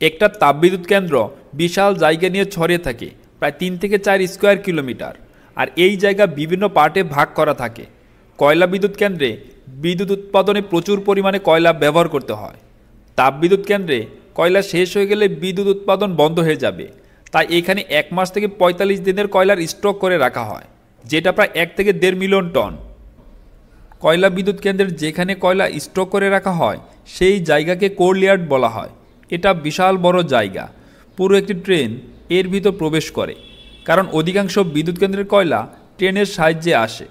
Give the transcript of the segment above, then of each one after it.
একটা তাপবিদ্যুৎ কেন্দ্র বিশাল জায়গা নিয়ে ছড়িয়ে থাকে, প্রায় 3 থেকে 4 স্কোয়ার কিলোমিটার। আর এই জায়গা বিভিন্ন পার্টে ভাগ করা থাকে। কয়লা বিদ্যুৎ কেন্দ্রে বিদ্যুৎ উৎপাদনে প্রচুর পরিমাণে কয়লা ব্যবহার করতে হয়। তাপবিদ্যুৎ কেন্দ্রে কয়লা শেষ হয়ে গেলে বিদ্যুৎ উৎপাদন বন্ধ হয়ে যাবে, তাই এখানে 1 মাস থেকে 45 দিনের কয়লার স্টক করে রাখা হয়, যেটা প্রায় 1 থেকে 1.5 মিলিয়ন টন। কয়লা বিদ্যুৎ কেন্দ্রের যেখানে কয়লা স্টক করে রাখা হয় সেই জায়গাকে কোল ইয়ার্ড বলা হয়। এটা বিশাল বড় জায়গা, পুরো একটি ট্রেন এর ভিতর প্রবেশ করে, কারণ অধিকাংশ বিদ্যুৎ কেন্দ্রের কয়লা ট্রেনের সাহায্যে আসে।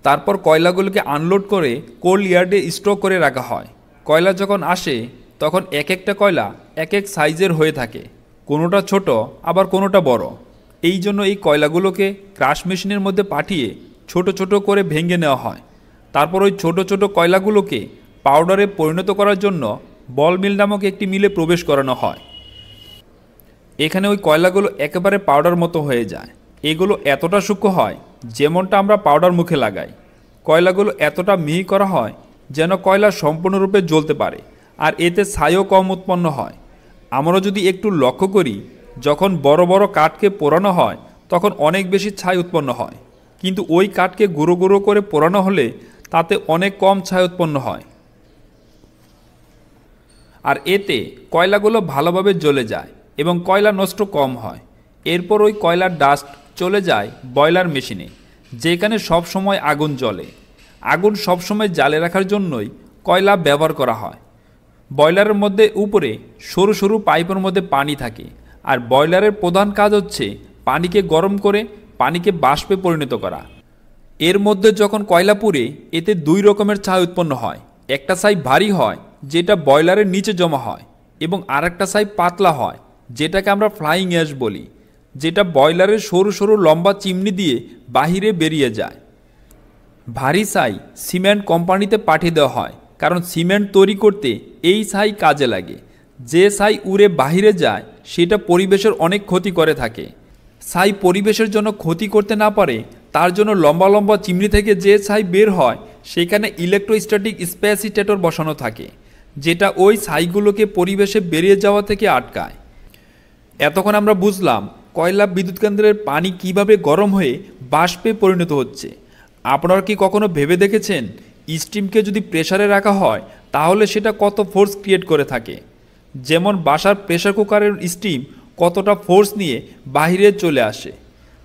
তারপর কয়লাগুলোকে আনলোড করে কোল ইয়ার্ডে স্টক করে রাখা হয়। কয়লা যখন আসে তখন এক একটা কয়লা এক এক সাইজের হয়ে থাকে, কোনোটা ছোট আবার কোনোটা বড়। এই জন্য এই কয়লাগুলোকে ক্রাশ মেশিনের মধ্যে পাঠিয়ে ছোট ছোট করে ভেঙে নেওয়া হয়। তারপর ওই ছোট ছোট কয়লাগুলোকে পাউডারে পরিণত করার জন্য বল মিল নামক একটি মিলে প্রবেশ করানো হয়। এখানে ওই কয়লাগুলো একেবারে পাউডার মতো হয়ে যায়। এগুলো এতটা সূক্ষ্ম হয় যেমনটা আমরা পাউডার মুখে লাগাই। কয়লাগুলো এতটা মিহি করা হয় যেন কয়লা সম্পূর্ণরূপে জ্বলতে পারে, আর এতে ছাইও কম উৎপন্ন হয়। আমরা যদি একটু লক্ষ্য করি, যখন বড় বড় কাঠকে পোড়ানো হয় তখন অনেক বেশি ছাই উৎপন্ন হয়, কিন্তু ওই কাঠকে গুঁড়ো গুঁড়ো করে পোড়ানো হলে তাতে অনেক কম ছাই উৎপন্ন হয়, আর এতে কয়লাগুলো ভালোভাবে জ্বলে যায় এবং কয়লা নষ্ট কম হয়। এরপর ওই কয়লার ডাস্ট চলে যায় বয়লার মেশিনে, যেখানে সব সময় আগুন জ্বলে। আগুন সবসময় জ্বালে রাখার জন্যই কয়লা ব্যবহার করা হয়। বয়লারের মধ্যে উপরে সরু সরু পাইপের মধ্যে পানি থাকে, আর বয়লারের প্রধান কাজ হচ্ছে পানিকে গরম করে পানিকে বাষ্পে পরিণত করা। এর মধ্যে যখন কয়লা পুড়ে এতে 2 রকমের ছাই উৎপন্ন হয়। একটা ছাই ভারী হয়, যেটা বয়লারের নিচে জমা হয়, এবং আরেকটা ছাই পাতলা হয়, যেটাকে আমরা ফ্লাইং অ্যাশ বলি, যেটা বয়লারের সরু সরু লম্বা চিমনি দিয়ে বাহিরে বেরিয়ে যায়। ভারী ছাই সিমেন্ট কোম্পানিতে পাঠিয়ে দেওয়া হয়, কারণ সিমেন্ট তৈরি করতে এই ছাই কাজে লাগে। যে ছাই উড়ে বাহিরে যায় সেটা পরিবেশের অনেক ক্ষতি করে থাকে। ছাই পরিবেশের জন্য ক্ষতি করতে না পারে তার জন্য লম্বা লম্বা চিমনি থেকে যে ছাই বের হয় সেখানে ইলেকট্রোস্ট্যাটিক স্প্যাসিটেটর বসানো থাকে, যেটা ওই ছাইগুলোকে পরিবেশে বেরিয়ে যাওয়া থেকে আটকায়। এতক্ষণ আমরা বুঝলাম কয়লা বিদ্যুৎ কেন্দ্রের পানি কিভাবে গরম হয়ে বাষ্পে পরিণত হচ্ছে। আপনারা কি কখনো ভেবে দেখেছেন স্টিমকে যদি প্রেসারে রাখা হয় তাহলে সেটা কত ফোর্স ক্রিয়েট করে থাকে? যেমন বাসার প্রেসার কুকারের স্টিম কতটা ফোর্স নিয়ে বাহিরে চলে আসে,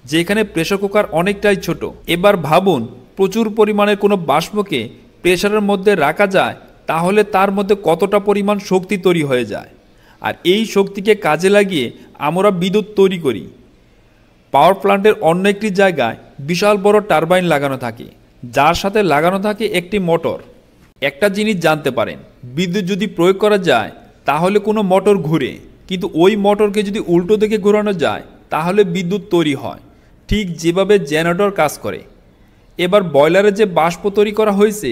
যেখানে প্রেসার কুকার অনেকটাই ছোট। এবার ভাবুন, প্রচুর পরিমাণের কোনো বাষ্পকে প্রেসারের মধ্যে রাখা যায় তাহলে তার মধ্যে কতটা পরিমাণ শক্তি তৈরি হয়ে যায়। আর এই শক্তিকে কাজে লাগিয়ে আমরা বিদ্যুৎ তৈরি করি। পাওয়ার প্ল্যান্টের অন্য একটি জায়গায় বিশাল বড় টারবাইন লাগানো থাকে, যার সাথে লাগানো থাকে একটি মোটর। একটা জিনিস জানতে পারেন, বিদ্যুৎ যদি প্রয়োগ করা যায় তাহলে কোনো মোটর ঘুরে, কিন্তু ওই মোটরকে যদি উল্টো দিকে ঘোরানো যায় তাহলে বিদ্যুৎ তৈরি হয়, ঠিক যেভাবে জেনারেটর কাজ করে। এবার বয়লারে যে বাষ্প তৈরি করা হয়েছে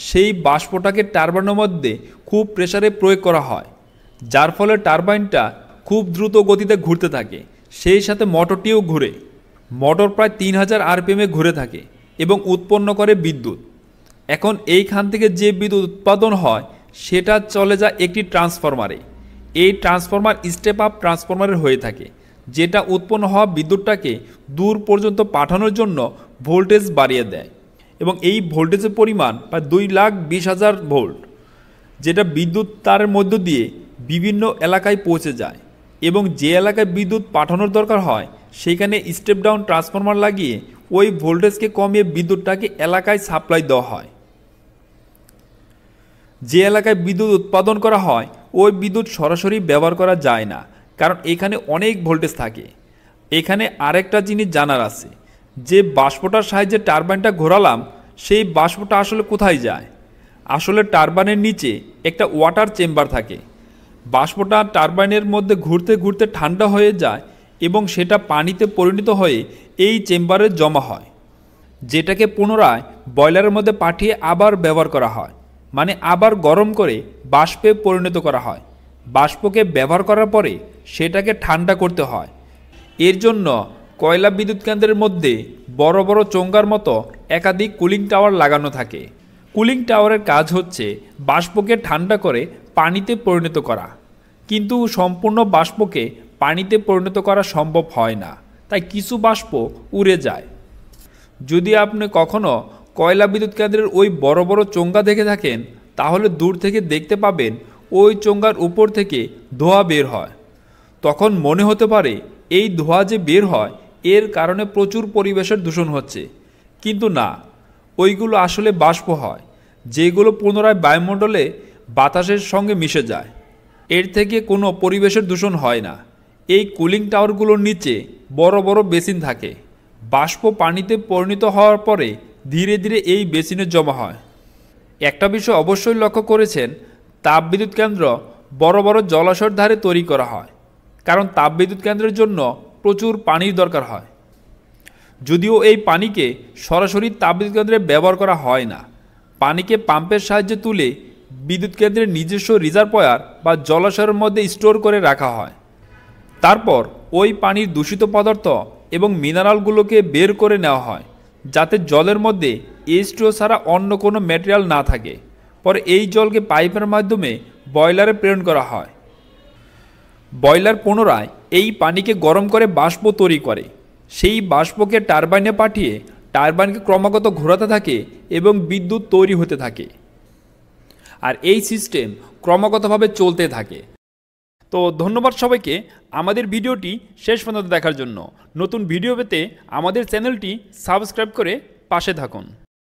সেই বাষ্পটাকে টারবাইনের মধ্যে খুব প্রেসারে প্রয়োগ করা হয়, যার ফলে টারবাইনটা খুব দ্রুত গতিতে ঘুরতে থাকে। সেই সাথে মোটরটিও ঘুরে। মোটর প্রায় 3000 আরপিএমে ঘুরে থাকে এবং উৎপন্ন করে বিদ্যুৎ। এখন এইখান থেকে যে বিদ্যুৎ উৎপাদন হয় সেটা চলে যায় একটি ট্রান্সফরমারে। এই ট্রান্সফরমার স্টেপ আপ ট্রান্সফরমারের হয়ে থাকে, যেটা উৎপন্ন হওয়া বিদ্যুৎটাকে দূর পর্যন্ত পাঠানোর জন্য ভোল্টেজ বাড়িয়ে দেয়, এবং এই ভোল্টেজের পরিমাণ প্রায় 2,20,000 ভোল্ট, যেটা বিদ্যুৎ তারের মধ্য দিয়ে বিভিন্ন এলাকায় পৌঁছে যায়। এবং যে এলাকায় বিদ্যুৎ পাঠানোর দরকার হয় সেখানে স্টেপ ডাউন ট্রান্সফরমার লাগিয়ে ওই ভোল্টেজকে কমিয়ে বিদ্যুৎটাকে এলাকায় সাপ্লাই দেওয়া হয়। যে এলাকায় বিদ্যুৎ উৎপাদন করা হয় ওই বিদ্যুৎ সরাসরি ব্যবহার করা যায় না, কারণ এখানে অনেক ভোল্টেজ থাকে। এখানে আরেকটা জিনিস জানার আছে, যে বাষ্পটার সাহায্যে টারবাইনটা ঘোরালাম সেই বাষ্পটা আসলে কোথায় যায়? আসলে টারবাইনের নিচে একটা ওয়াটার চেম্বার থাকে। বাষ্পটা টারবাইনের মধ্যে ঘুরতে ঘুরতে ঠান্ডা হয়ে যায় এবং সেটা পানিতে পরিণত হয়ে এই চেম্বারে জমা হয়, যেটাকে পুনরায় বয়লারের মধ্যে পাঠিয়ে আবার ব্যবহার করা হয়, মানে আবার গরম করে বাষ্পে পরিণত করা হয়। বাষ্পকে ব্যবহার করার পরে সেটাকে ঠান্ডা করতে হয়। এর জন্য কয়লা বিদ্যুৎ কেন্দ্রের মধ্যে বড় বড় চোঙ্গার মতো একাধিক কুলিং টাওয়ার লাগানো থাকে। কুলিং টাওয়ারের কাজ হচ্ছে বাষ্পকে ঠান্ডা করে পানিতে পরিণত করা। কিন্তু সম্পূর্ণ বাষ্পকে পানিতে পরিণত করা সম্ভব হয় না, তাই কিছু বাষ্প উড়ে যায়। যদি আপনি কখনো কয়লা বিদ্যুৎ কেন্দ্রের ওই বড় বড় চোঙ্গা দেখে থাকেন, তাহলে দূর থেকে দেখতে পাবেন ওই চোঙ্গার উপর থেকে ধোঁয়া বের হয়। তখন মনে হতে পারে এই ধোঁয়া যে বের হয় এর কারণে প্রচুর পরিবেশের দূষণ হচ্ছে, কিন্তু না, ওইগুলো আসলে বাষ্প হয়, যেগুলো পুনরায় বায়ুমণ্ডলে বাতাসের সঙ্গে মিশে যায়। এর থেকে কোনো পরিবেশের দূষণ হয় না। এই কুলিং টাওয়ারগুলোর নিচে বড় বড় বেসিন থাকে। বাষ্প পানিতে পরিণত হওয়ার পরে ধীরে ধীরে এই বেসিনে জমা হয়। একটা বিষয় অবশ্যই লক্ষ্য করেছেন, তাপবিদ্যুৎ কেন্দ্র বড় বড় জলাশয়ের ধারে তৈরি করা হয়, কারণ তাপবিদ্যুৎ কেন্দ্রের জন্য প্রচুর পানির দরকার হয়। যদিও এই পানিকে সরাসরি তাপবিদ্যুৎ কেন্দ্রে ব্যবহার করা হয় না, পানিকে পাম্পের সাহায্যে তুলে বিদ্যুৎ কেন্দ্রের নিজস্ব রিজার্ভয়ার বা জলাশয়ের মধ্যে স্টোর করে রাখা হয়। তারপর ওই পানির দূষিত পদার্থ এবং মিনারেলগুলোকে বের করে নেওয়া হয়, যাতে জলের মধ্যে H2O ছাড়া অন্য কোনো ম্যাটেরিয়াল না থাকে। পরে এই জলকে পাইপের মাধ্যমে বয়লারে প্রেরণ করা হয়। বয়লার পুনরায় এই পানিকে গরম করে বাষ্প তৈরি করে। সেই বাষ্পকে টারবাইনে পাঠিয়ে টারবাইনকে ক্রমাগত ঘোরাতে থাকে এবং বিদ্যুৎ তৈরি হতে থাকে। আর এই সিস্টেম ক্রমাগতভাবে চলতে থাকে। তো ধন্যবাদ সবাইকে আমাদের ভিডিওটি শেষ পর্যন্ত দেখার জন্য। নতুন ভিডিও পেতে আমাদের চ্যানেলটি সাবস্ক্রাইব করে পাশে থাকুন।